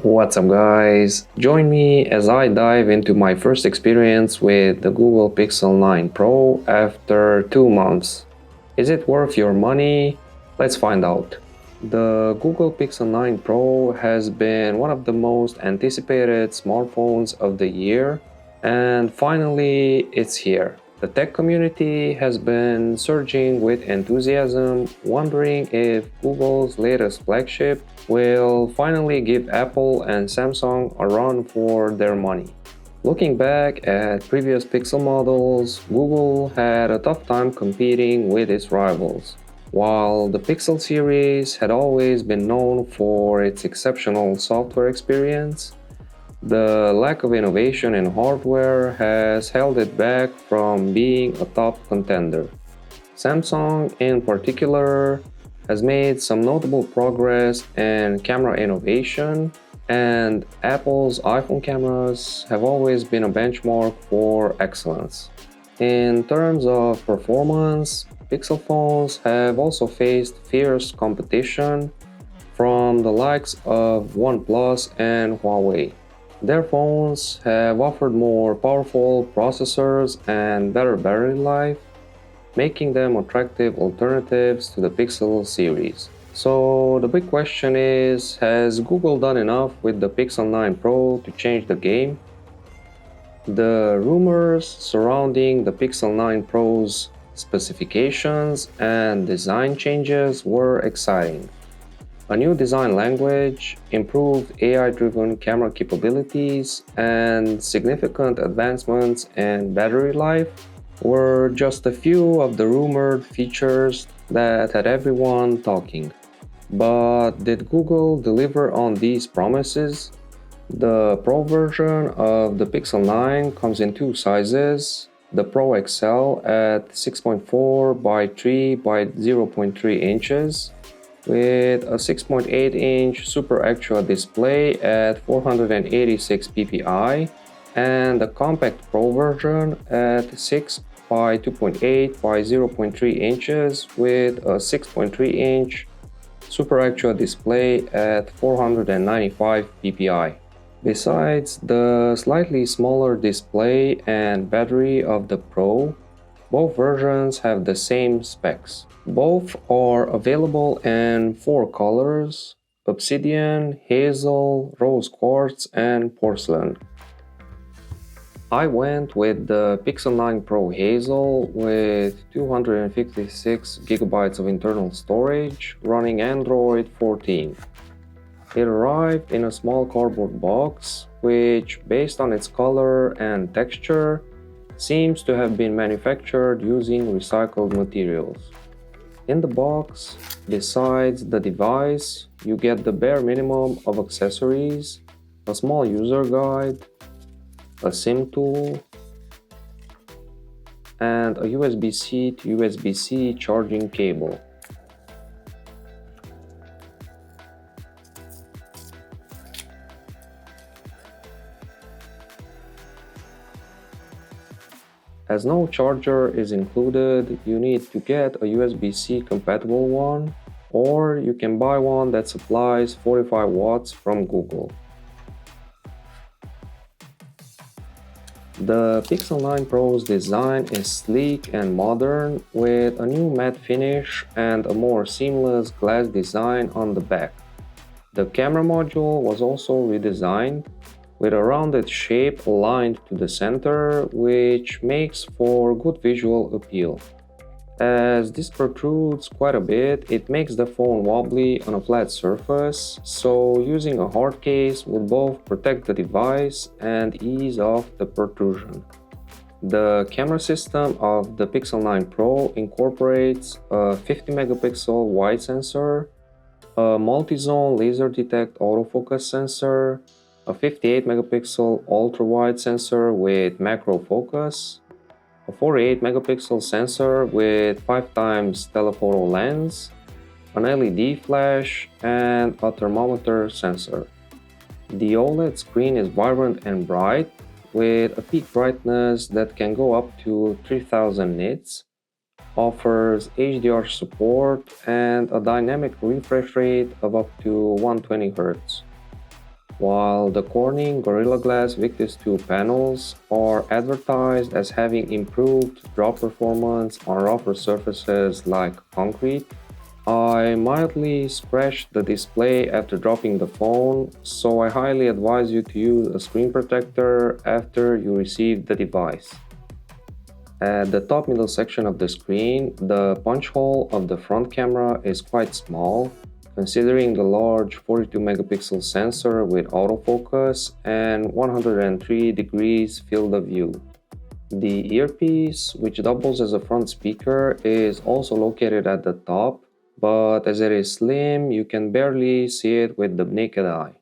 What's up guys? Join me as I dive into my first experience with the Google Pixel 9 Pro after 2 months. Is it worth your money? Let's find out. The Google Pixel 9 Pro has been one of the most anticipated smartphones of the year, and finally it's here. The tech community has been surging with enthusiasm, wondering if Google's latest flagship will finally give Apple and Samsung a run for their money. Looking back at previous Pixel models, Google had a tough time competing with its rivals. While the Pixel series had always been known for its exceptional software experience, the lack of innovation in hardware has held it back from being a top contender. Samsung, in particular, has made some notable progress in camera innovation, and Apple's iPhone cameras have always been a benchmark for excellence. In terms of performance, Pixel phones have also faced fierce competition from the likes of OnePlus and Huawei. Their phones have offered more powerful processors and better battery life, making them attractive alternatives to the Pixel series. So the big question is, has Google done enough with the Pixel 9 Pro to change the game? The rumors surrounding the Pixel 9 Pro's specifications and design changes were exciting. A new design language, improved AI-driven camera capabilities, and significant advancements in battery life were just a few of the rumored features that had everyone talking. But did Google deliver on these promises? The Pro version of the Pixel 9 comes in two sizes: the Pro XL at 6.4 by 3 by 0.3 inches, with a 6.8-inch Super Actual display at 486 ppi, and the Compact Pro version at 6 by 2.8 by 0.3 inches with a 6.3-inch Super Actual display at 495 ppi. Besides the slightly smaller display and battery of the Pro, both versions have the same specs. Both are available in 4 colors: obsidian, hazel, rose quartz, and porcelain. I went with the Pixel 9 Pro Hazel with 256 GB of internal storage running Android 14. It arrived in a small cardboard box, which, based on its color and texture, seems to have been manufactured using recycled materials. In the box, besides the device, you get the bare minimum of accessories, a small user guide, a SIM tool, and a USB-C to USB-C charging cable. As no charger is included, you need to get a USB-C compatible one, or you can buy one that supplies 45 watts from Google. The Pixel 9 Pro's design is sleek and modern, with a new matte finish and a more seamless glass design on the back. The camera module was also redesigned, with a rounded shape aligned to the center, which makes for good visual appeal. As this protrudes quite a bit, it makes the phone wobbly on a flat surface, so using a hard case will both protect the device and ease off the protrusion. The camera system of the Pixel 9 Pro incorporates a 50 megapixel wide sensor, a multi-zone laser detect autofocus sensor, a 58 megapixel ultra-wide sensor with macro focus, a 48 megapixel sensor with 5x telephoto lens, an LED flash, and a thermometer sensor. The OLED screen is vibrant and bright, with a peak brightness that can go up to 3000 nits, offers HDR support, and a dynamic refresh rate of up to 120 Hz. while the Corning Gorilla Glass Victus 2 panels are advertised as having improved drop performance on rougher surfaces like concrete. I mildly scratched the display after dropping the phone, so I highly advise you to use a screen protector after you receive the device. At the top middle section of the screen, the punch hole of the front camera is quite small, considering the large 42 megapixel sensor with autofocus and 103 degrees field of view. The earpiece, which doubles as a front speaker, is also located at the top, but as it is slim, you can barely see it with the naked eye.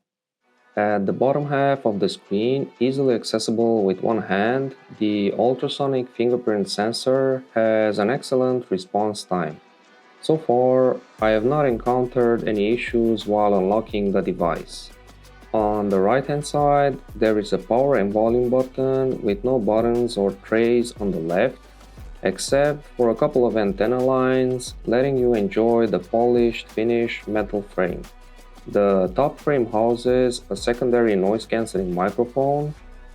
At the bottom half of the screen, easily accessible with one hand, the ultrasonic fingerprint sensor has an excellent response time. So far, I have not encountered any issues while unlocking the device. On the right hand side, there is a power and volume button with no buttons or trays on the left, except for a couple of antenna lines, letting you enjoy the polished finished metal frame. The top frame houses a secondary noise cancelling microphone,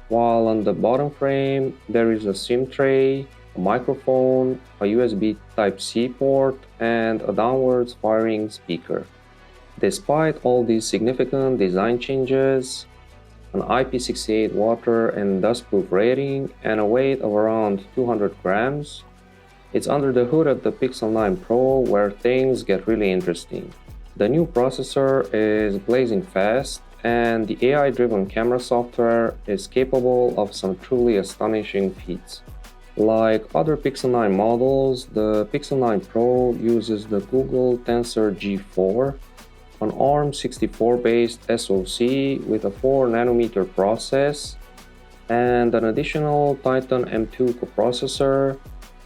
while on the bottom frame there is a SIM tray, a microphone, a USB Type-C port, and a downwards firing speaker. Despite all these significant design changes, an IP68 water and dustproof rating, and a weight of around 200 grams, it's under the hood of the Pixel 9 Pro where things get really interesting. The new processor is blazing fast, and the AI-driven camera software is capable of some truly astonishing feats. Like other Pixel 9 models, the Pixel 9 Pro uses the Google Tensor G4, an ARM64-based SoC with a 4nm process, and an additional Titan M2 coprocessor,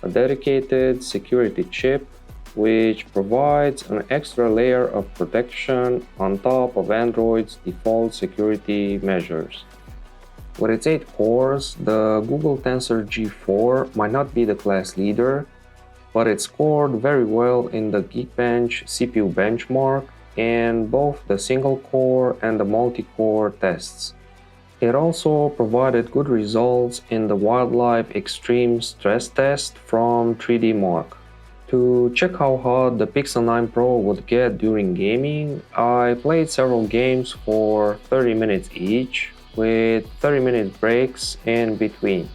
a dedicated security chip, which provides an extra layer of protection on top of Android's default security measures. With its 8 cores, the Google Tensor G4 might not be the class leader, but it scored very well in the Geekbench CPU benchmark in both the single-core and the multi-core tests. It also provided good results in the Wildlife Extreme stress test from 3D Mark. To check how hot the Pixel 9 Pro would get during gaming, I played several games for 30 minutes each, with 30-minute breaks in between.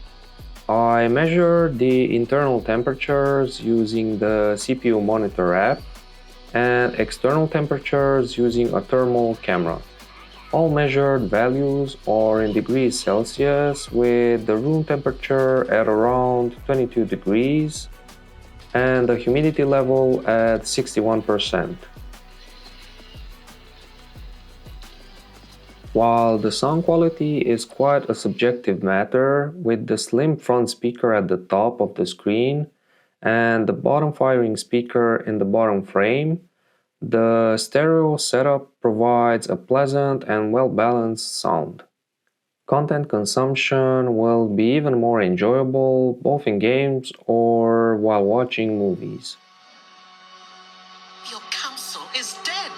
I measured the internal temperatures using the CPU Monitor app and external temperatures using a thermal camera. All measured values are in degrees Celsius, with the room temperature at around 22 degrees and the humidity level at 61%. While the sound quality is quite a subjective matter, with the slim front speaker at the top of the screen and the bottom firing speaker in the bottom frame, the stereo setup provides a pleasant and well-balanced sound. Content consumption will be even more enjoyable both in games or while watching movies. Your counsel is dead.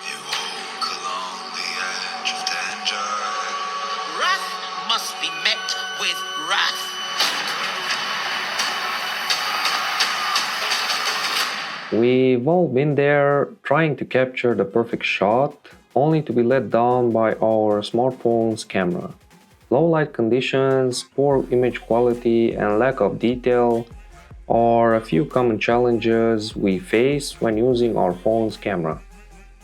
You walk along the edge of danger. Wrath must be met with wrath. We've all been there trying to capture the perfect shot, only to be let down by our smartphone's camera. Low light conditions, poor image quality, and lack of detail are a few common challenges we face when using our phone's camera.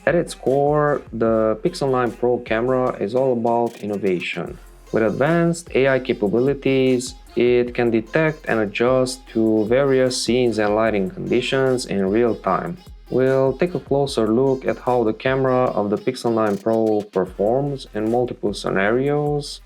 At its core, the Pixel 9 Pro camera is all about innovation. With advanced AI capabilities, it can detect and adjust to various scenes and lighting conditions in real time. We'll take a closer look at how the camera of the Pixel 9 Pro performs in multiple scenarios,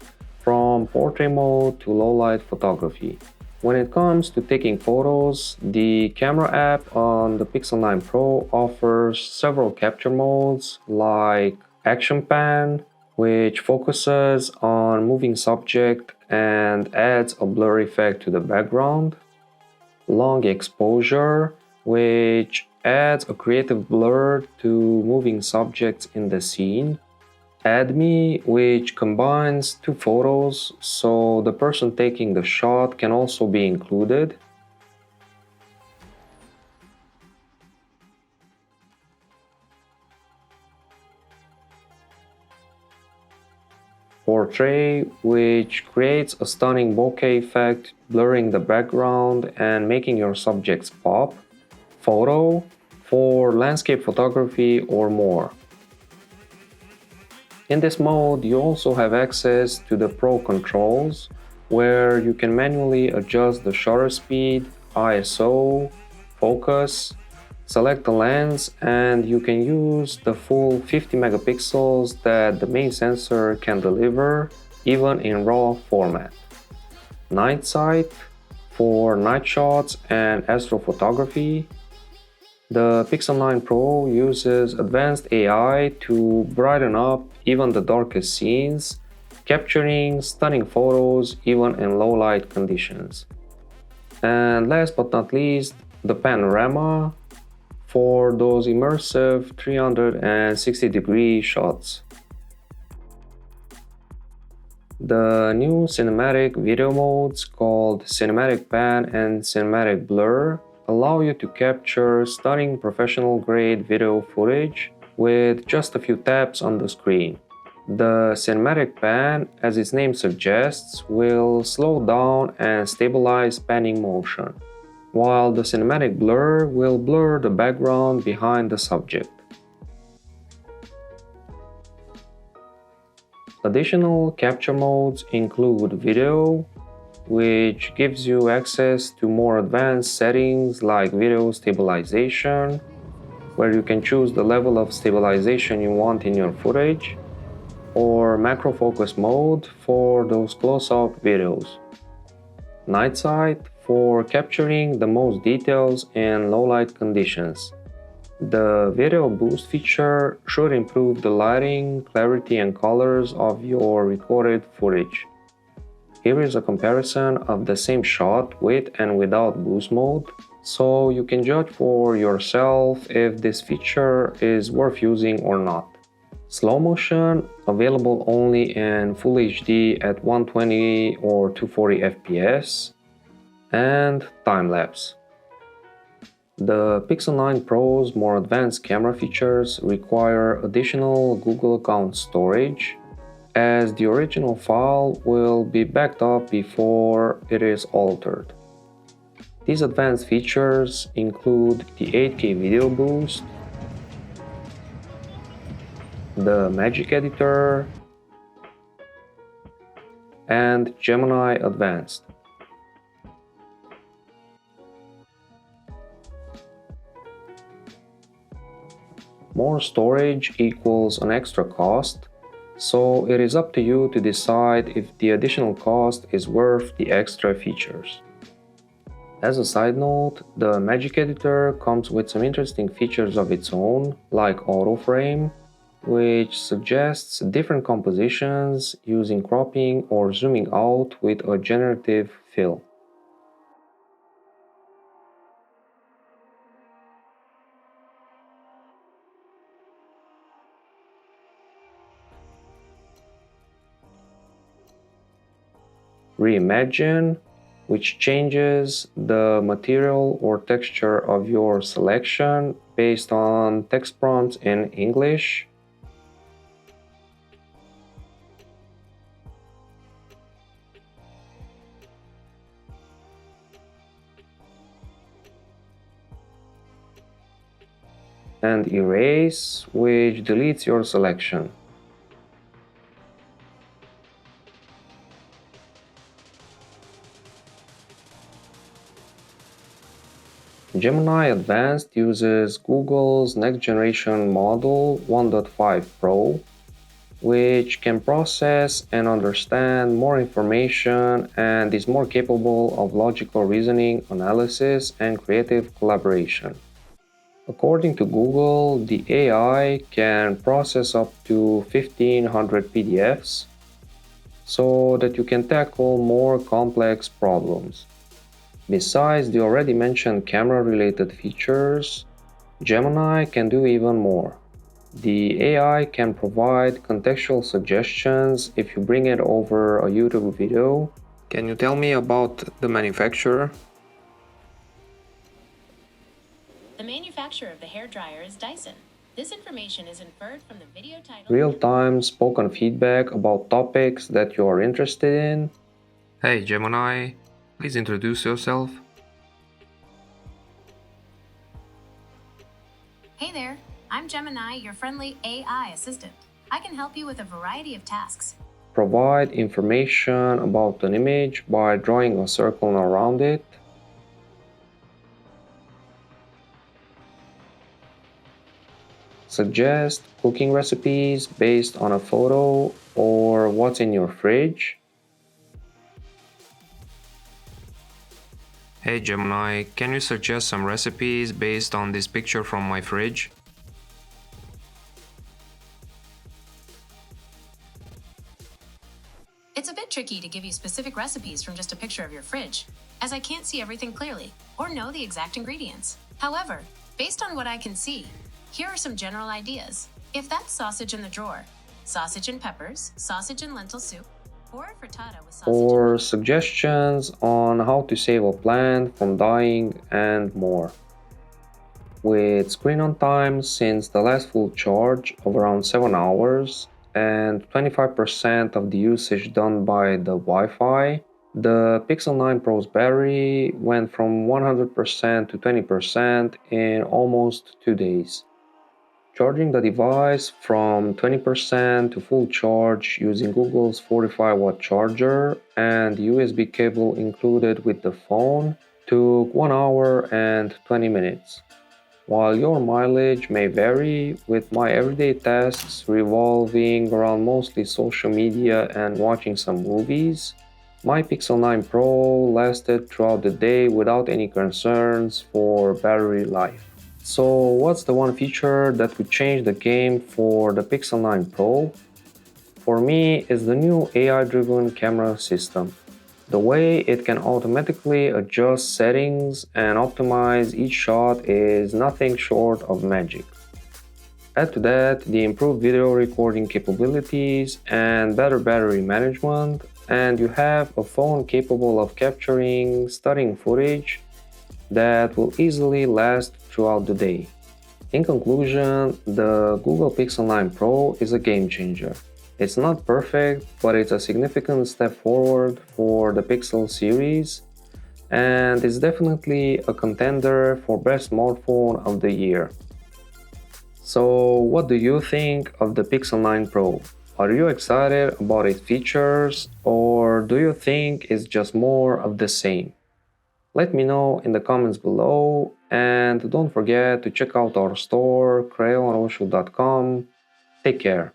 from portrait mode to low-light photography. When it comes to taking photos, the camera app on the Pixel 9 Pro offers several capture modes like Action Pan, which focuses on moving subject and adds a blur effect to the background, Long Exposure, which adds a creative blur to moving subjects in the scene, Add Me, which combines two photos so the person taking the shot can also be included. Portrait, which creates a stunning bokeh effect, blurring the background and making your subjects pop. Photo, for landscape photography or more. In this mode, you also have access to the Pro controls, where you can manually adjust the shutter speed, ISO, focus, select the lens, and you can use the full 50 megapixels that the main sensor can deliver, even in RAW format. Night sight, for night shots and astrophotography. The Pixel 9 Pro uses advanced AI to brighten up even the darkest scenes, capturing stunning photos even in low light conditions. And last but not least, the panorama, for those immersive 360-degree shots. The new cinematic video modes called Cinematic Pan and Cinematic Blur allow you to capture stunning professional-grade video footage with just a few taps on the screen. The Cinematic Pan, as its name suggests, will slow down and stabilize panning motion, while the Cinematic Blur will blur the background behind the subject. Additional capture modes include video, which gives you access to more advanced settings like video stabilization, where you can choose the level of stabilization you want in your footage, or macro focus mode for those close-up videos. Night sight, for capturing the most details in low light conditions. The video boost feature should improve the lighting, clarity and colors of your recorded footage. Here is a comparison of the same shot with and without boost mode, so you can judge for yourself if this feature is worth using or not. Slow motion, available only in Full HD at 120 or 240 fps, and time lapse. The Pixel 9 Pro's more advanced camera features require additional Google account storage, as the original file will be backed up before it is altered. These advanced features include the 8K video boost, the Magic Editor, and Gemini Advanced. More storage equals an extra cost, so it is up to you to decide if the additional cost is worth the extra features. As a side note, the Magic Editor comes with some interesting features of its own, like autoframe, which suggests different compositions using cropping or zooming out with a generative fill. Reimagine, which changes the material or texture of your selection based on text prompts in English. And Erase, which deletes your selection. Gemini Advanced uses Google's next-generation model 1.5 Pro, which can process and understand more information and is more capable of logical reasoning, analysis, and creative collaboration. According to Google, the AI can process up to 1500 PDFs so that you can tackle more complex problems. Besides the already mentioned camera-related features, Gemini can do even more. The AI can provide contextual suggestions if you bring it over a YouTube video. Can you tell me about the manufacturer? The manufacturer of the hairdryer is Dyson. This information is inferred from the video title. Real-time spoken feedback about topics that you are interested in. Hey Gemini, please introduce yourself. Hey there, I'm Gemini, your friendly AI assistant. I can help you with a variety of tasks. Provide information about an image by drawing a circle around it. Suggest cooking recipes based on a photo or what's in your fridge. Hey Gemini, can you suggest some recipes based on this picture from my fridge? It's a bit tricky to give you specific recipes from just a picture of your fridge, as I can't see everything clearly or know the exact ingredients. However, based on what I can see, here are some general ideas. If that's sausage in the drawer, sausage and peppers, sausage and lentil soup, or a frittata with sausage Or suggestions on how to save a plant from dying and more. With screen on time since the last full charge of around 7 hours and 25% of the usage done by the Wi-Fi, the Pixel 9 Pro's battery went from 100% to 20% in almost 2 days. Charging the device from 20% to full charge using Google's 45-watt charger and USB cable included with the phone took 1 hour and 20 minutes. While your mileage may vary, with my everyday tasks revolving around mostly social media and watching some movies, my Pixel 9 Pro lasted throughout the day without any concerns for battery life. So what's the one feature that would change the game for the Pixel 9 Pro? For me, it's the new AI-driven camera system. The way it can automatically adjust settings and optimize each shot is nothing short of magic. Add to that the improved video recording capabilities and better battery management, and you have a phone capable of capturing stunning footage that will easily last throughout the day. In conclusion, the Google Pixel 9 Pro is a game changer. It's not perfect, but it's a significant step forward for the Pixel series, and it's definitely a contender for best smartphone of the year. So what do you think of the Pixel 9 Pro? Are you excited about its features, or do you think it's just more of the same? Let me know in the comments below, and don't forget to check out our store, crayonrochelle.com. Take care.